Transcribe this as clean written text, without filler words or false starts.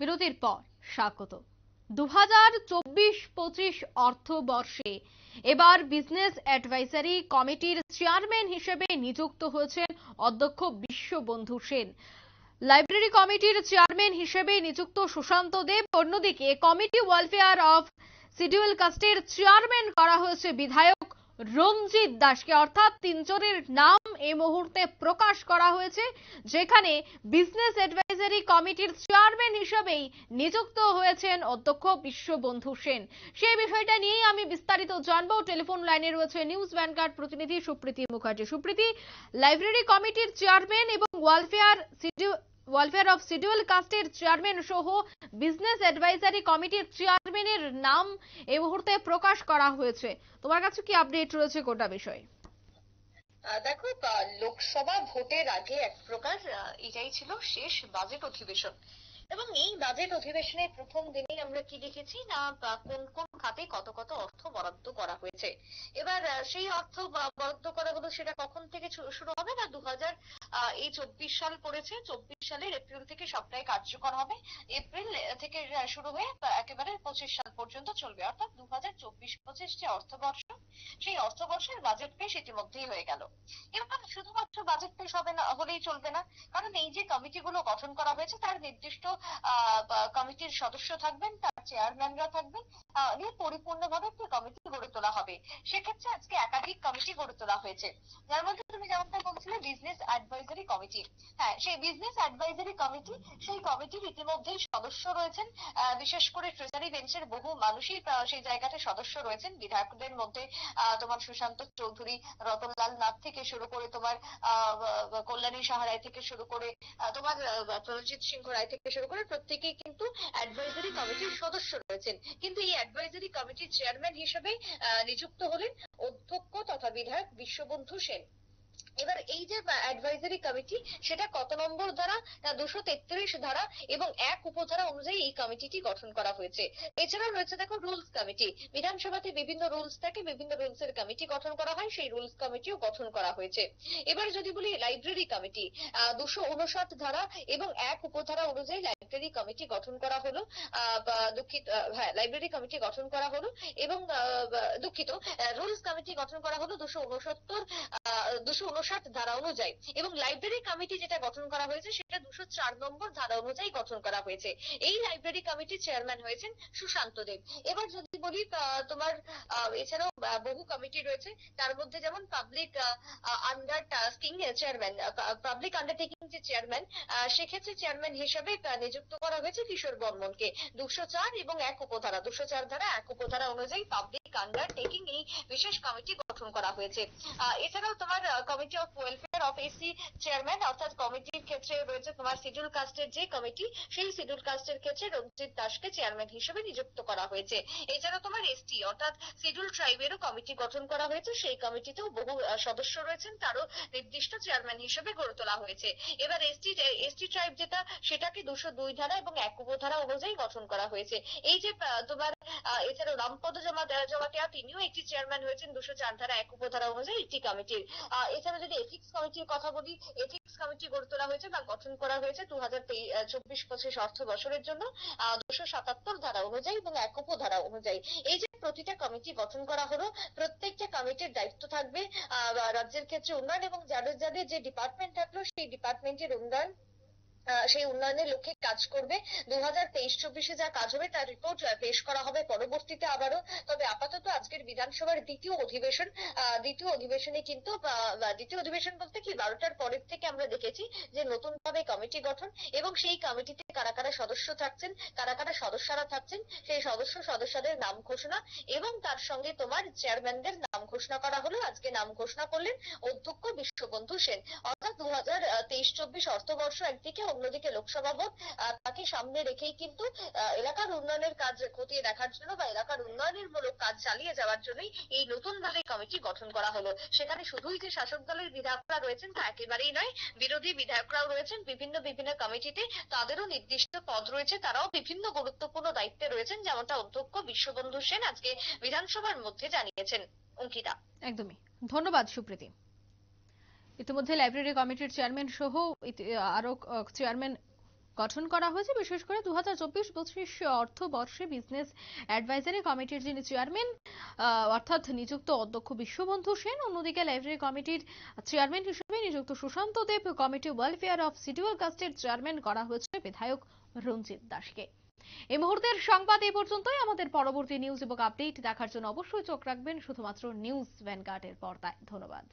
বিরতির পর স্বাগত। 2024-25 অর্থবর্ষে এবার বিজনেস অ্যাডভাইজারি কমিটির চেয়ারম্যান হিসেবে নিযুক্ত হয়েছেন অধ্যক্ষ বিশ্ববন্ধু সেন। লাইব্রেরি কমিটির চেয়ারম্যান হিসেবে নিযুক্ত সুশান্ত দেব। অন্যদিকে কমিটি ওয়েলফেয়ার অফ শিডিউল কাস্টের চেয়ারম্যান করা হয়েছে বিধায়ক রঞ্জিত দাসকে। অর্থাৎ তিনজনের নাম এই মুহূর্তে প্রকাশ করা হয়েছে, যেখানে বিজনেস অ্যাডভাইজারি কমিটির চেয়ারম্যান হিসেবেই নিযুক্ত হয়েছেন অধ্যক্ষ বিশ্ববন্ধু সেন। সেই বিষয়টা নিয়েই আমি বিস্তারিত জানবো। টেলিফোন লাইনে রয়েছে নিউজ ভ্যানগার্ড প্রতিনিধি সুপ্রীতি মুখার্জি। সুপ্রীতি, লাইব্রেরি কমিটির চেয়ারম্যান এবং ওয়েলফেয়ার অফ শিডিউল কাস্টের চেয়ারম্যান সহ বিজনেস অ্যাডভাইজারি কমিটির চেয়ারম্যানের নাম এই মুহূর্তে প্রকাশ করা হয়েছে। তোমার কাছে কি আপডেট রয়েছে গোটা বিষয়ে? দেখো, লোকসভা ভোটের আগে এক প্রকার এটাই ছিল শেষ বাজেট অধিবেশন, এবং এই বাজেট অধিবেশনের প্রথম দিনেই আমরা কি দেখেছি না, কোন কোন খাতে কত কত অর্থ বরাদ্দ করা হয়েছে। এবার সেই অর্থ বরাদ্দ করা হলো, সেটা কখন থেকে শুরু হবে না, 2024 সাল পড়েছে, 24 সালের এপ্রিল থেকে সবটাই কার্যকর হবে। এপ্রিল থেকে শুরু হয়ে একেবারে 25 সাল পর্যন্ত চলবে, অর্থাৎ 2024-25 যে অর্থবর্ষ, সেই অর্থবর্ষের বাজেট পেশ ইতিমধ্যেই হয়ে গেল। এবার শুধুমাত্র বাজেট পেশ হবে না, হলেই চলবে না, কারণ এই যে কমিটিগুলো গঠন করা হয়েছে তার নির্দিষ্ট কমিটির সদস্য থাকবেন, তার চেয়ারম্যানরা থাকবেন, নিয়ে পরিপূর্ণভাবে একটি কমিটি গড়ে তোলা হবে। সেক্ষেত্রে আজকে একাধিক কমিটি গড়ে তোলা হয়েছে, যার মধ্যে তুমি যেমনটা বলছিলে বিজনেস অ্যাডভাইজারি কমিটি। হ্যাঁ, সেই বিজনেস অ্যাডভাইজারি কমিটি, সেই কমিটির ইতিমধ্যেই সদস্য রয়েছেন, বিশেষ করে ট্রেজারি বেঞ্চের বহু মানুষই সেই জায়গাতে সদস্য রয়েছেন। বিধায়কদের মধ্যে তোমার সুশান্ত চৌধুরী, রতনলাল নাথ থেকে শুরু করে তোমার কল্যাণী সাহারায় থেকে শুরু করে তোমার প্রণজিৎ সিংহ রায় থেকে শুরু করে প্রত্যেকেই কিন্তু অ্যাডভাইজারি কমিটির সদস্য রয়েছেন। কিন্তু এই অ্যাডভাইজারি কমিটির চেয়ারম্যান হিসেবে নিযুক্ত হলেন অধ্যক্ষ তথা বিধায়ক বিশ্ববন্ধু সেন। এবার এই যে অ্যাডভাইজারি কমিটি, সেটা কত নম্বর ধারা, 233 ধারা এবং 1 উপধারা অনুযায়ী এই কমিটিটি গঠন করা হয়েছে। এছাড়া রয়েছে দেখো রুলস কমিটি। বিধানসভাতে বিভিন্ন রুলস থাকে, বিভিন্ন রুলস এর কমিটি গঠন করা হয়, সেই রুলস কমিটিও গঠন করা হয়েছে। এবার যদি বলি লাইব্রেরি কমিটি, 259 ধারা এবং 1 উপধারা অনুযায়ী লাইব্রেরি কমিটি গঠন করা হলো। দুঃখিত, হ্যাঁ, লাইব্রেরি কমিটি গঠন করা হলো এবং দুঃখিত, রুলস কমিটি গঠন করা হলো 259 ধারা অনুযায়ী, এবং লাইব্রেরি কমিটি যেটা গঠন করা হয়েছে সেটা 204 নম্বর ধারা অনুযায়ী গঠন করা হয়েছে। এই লাইব্রেরি কমিটির চেয়ারম্যান হয়েছেন সুশান্ত দেব। এবার যদি বলি তোমার এছাড়াও বহু কমিটি রয়েছে, তার মধ্যে যেমন public undertaking chairman, public undertaking যে চেয়ারম্যান, সেক্ষেত্রে চেয়ারম্যান হিসেবে নিযুক্ত করা হয়েছে কিশোর বর্মনকে। 204 এবং 1 উপধারা, 204 ধারা 1 উপধারা অনুযায়ী পাবলিক আন্ডারটেকিং এই বিশেষ কমিটি গঠন করা হয়েছে। এছাড়াও তোমার committee of welfare of AC chairman, অর্থাৎ কমিটির ক্ষেত্রে রয়েছে তোমার শিডিউল কাস্টের যে কমিটি, সেই শিডিউল কাস্টের ক্ষেত্রে রঞ্জিত দাসকে চেয়ারম্যান হিসেবে নিযুক্ত করা হয়েছে। এছাড়াও তোমার এসটি অর্থাৎ শিডিউল ট্রাইবেরও কমিটি গঠন করা হয়েছে, সেই কমিটিতেও বহু সদস্য রয়েছেন, তারও নির্দিষ্ট চেয়ারম্যান হিসেবে গড়ে তোলা হয়েছে। এবার এসটি ট্রাইব যেটা, সেটাকে 202 ধারা এবং 1 উপধারা অনুযায়ী গঠন করা হয়েছে। এই যে তোমার এছাড়াও রামপদ জমাতিয়া, তিনিও একটি চেয়ারম্যান হয়েছেন 204 ধারা 1 উপধারা অনুযায়ী একটি কমিটির। এছাড়া যদি এথিক্স কমিটির কথা বলি, এথিক্স কমিটি গড়ে তোলা হয়েছে বা গঠন করা হয়েছে 2024-25 অর্থ বছরের জন্য 277 ধারা অনুযায়ী এবং 1 উপধারা অনুযায়ী। এই যে প্রতিটা কমিটি গঠন করা হলো, প্রত্যেকটা কমিটির দায়িত্ব থাকবে রাজ্যের ক্ষেত্রে উন্নয়ন, এবং যাদের যাদের যে ডিপার্টমেন্ট থাকলো সেই ডিপার্টমেন্টের উন্নয়ন, সেই উন্নয়নের লক্ষ্যে কাজ করবে। 2023-24 যা কাজ হবে তার রিপোর্ট পেশ করা হবে পরবর্তীতে আবারও। তবে আপাতত আজকের বিধানসভার দ্বিতীয় অধিবেশনে কিন্তু দ্বিতীয় অধিবেশন বলতে কি 12টার পরের থেকে আমরা দেখেছি যে নতুন ভাবে কমিটি গঠন, এবং সেই কমিটিতে কারা কারা সদস্য থাকছেন, কারা কারা সদস্যরা থাকছেন, সেই সদস্যদের নাম ঘোষণা এবং তার সঙ্গে তোমার চেয়ারম্যানদের নাম ঘোষণা করা হলো। আজকে নাম ঘোষণা করলেন অধ্যক্ষ বিশ্ববন্ধু সেন। অর্থাৎ 2023-24 অর্থবর্ষ একদিকে, অন্যদিকে লোকসভা ভোট, তাকে সামনে রেখেই কিন্তু এলাকার উন্নয়নের কাজ খতিয়ে দেখার জন্য বা এলাকার উন্নয়নের মূলক কাজ চালিয়ে যাওয়ার জন্যই এই নতুন ভাবে কমিটি গঠন করা হলো। সেখানে শুধুই যে শাসক দলের বিধায়করা রয়েছেন তা একেবারেই নয়, বিরোধী বিধায়করাও রয়েছেন বিভিন্ন কমিটিতে, তাদেরও নির্দিষ্ট পদ রয়েছে, তারাও বিভিন্ন গুরুত্বপূর্ণ দায়িত্বে রয়েছেন, যেমনটা অধ্যক্ষ বিশ্ববন্ধু সেন আজকে বিধানসভার মধ্যে জানিয়েছেন। অঙ্কিতা, একদমই ধন্যবাদ সুপ্রীতি। ইতিমধ্যে লাইব্রেরি কমিটির চেয়ারম্যান সহ আরো চেয়ারম্যান গঠন করা হয়েছে। বিশেষ করে 2024-25 অর্থবর্ষে বিজনেস অ্যাডভাইজারি কমিটির যিনি চেয়ারম্যান অর্থাৎ নিযুক্ত অধ্যক্ষ বিশ্ববন্ধু সেন, অন্যদিকে লাইব্রেরি কমিটির চেয়ারম্যান হিসেবে নিযুক্ত সুশান্ত দেব, কমিটি ওয়েলফেয়ার অফ শিডিউল কাস্টের চেয়ারম্যান করা হয়েছে বিধায়ক রঞ্জিত দাসকে। এই মুহূর্তের সংবাদ এই পর্যন্তই। আমাদের পরবর্তী নিউজ এবং আপডেট দেখার জন্য অবশ্যই চোখ রাখবেন শুধুমাত্র নিউজ ভ্যানগার্ডের পর্দায়। ধন্যবাদ।